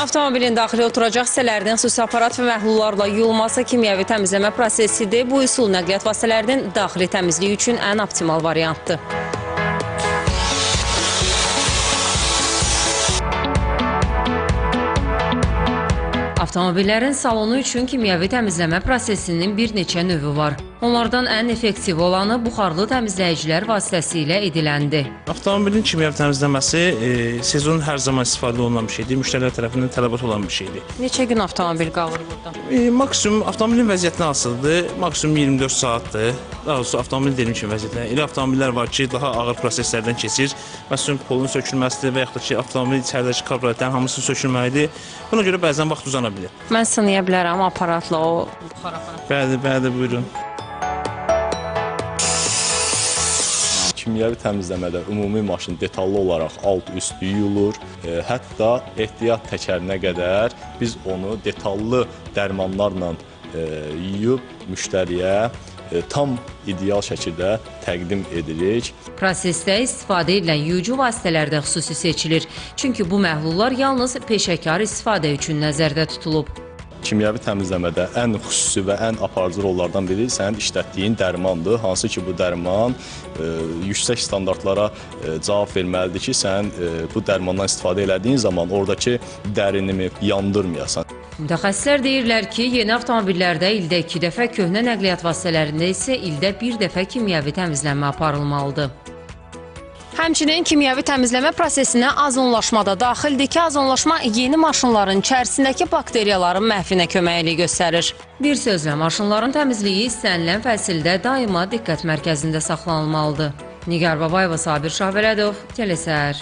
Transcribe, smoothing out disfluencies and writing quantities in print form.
Avtomobilin daxili oturacaq hissələrinin xüsusi aparat və məhlullarla yuyulması kimyəvi təmizləmə prosesidir. Bu üsul nəqliyyat vasitələrinin daxili təmizliyi üçün ən optimal variantdır. Avtomobillərin salonu üçün kimyəvi təmizləmə prosesinin bir neçə növü var. Onlardan ən effektiv olanı buxarlı təmizləyicilər vasitəsilə ediləndir. Avtomobilin kimyəvi təmizləməsi sezonun hər zaman istifadə olunan bir şeydir, müştərilər tərəfindən tələbat olan bir şeydir. Neçə gün avtomobil qalır burada? Maksimum avtomobilin vəziyyətinə asılıdır, maksimum 24 saatdır. Daha doğrusu avtomobil deyilmiş kimi vəziyyətlə. Elə avtomobillər var ki, daha ağır proseslərdən keçir. Məsələn, polun sökülməsidir və yaxud da ki, avtomobil içəridəki kabratların hamısı sökülməlidir. Buna görə bəzən vaxt uzana bilir. Mən sınaya bilərəm aparatla o buxar aparatı. Bəli, buyurun. Kimyəvi təmizləmədə ümumi maşın detallı olaraq alt-üst yuyulur. Hətta ehtiyat təkərinə qədər biz onu detallı dərmanlarla yuyub müştəriyə tam ideal şəkildə təqdim edirik. Prosesdə istifadə edilən yuyucu vasitələr də xüsusi seçilir. Çünki bu məhlullar yalnız peşəkar istifadə üçün nəzərdə tutulub. Kimyəvi təmizləmədə ən xüsusi və ən aparıcı rollardan biri sənin işlətdiyin dərmandır. Hansı ki, bu dərman yüksək standartlara cavab verməlidir ki, sən bu dərmandan istifadə elədiyin zaman oradakı dərinimi yandırmayasan. Mütəxəssislər deyirlər ki, yeni avtomobillərdə ildə 2 dəfə, köhnə nəqliyyat vasitələrində isə ildə 1 dəfə kimyəvi təmizlənmə aparılmalıdır. Həmçinin kimyəvi təmizləmə prosesinə azonlaşma da daxildir ki, azonlaşma yeni maşınların içərisindəki bakteriyaların məhvinə köməklik göstərir. Bir sözlə, maşınların təmizliyi istənilən fəsildə daima diqqət mərkəzində saxlanılmalıdır. Nigar Babayeva, Sabir Şahbələdov, Telesər.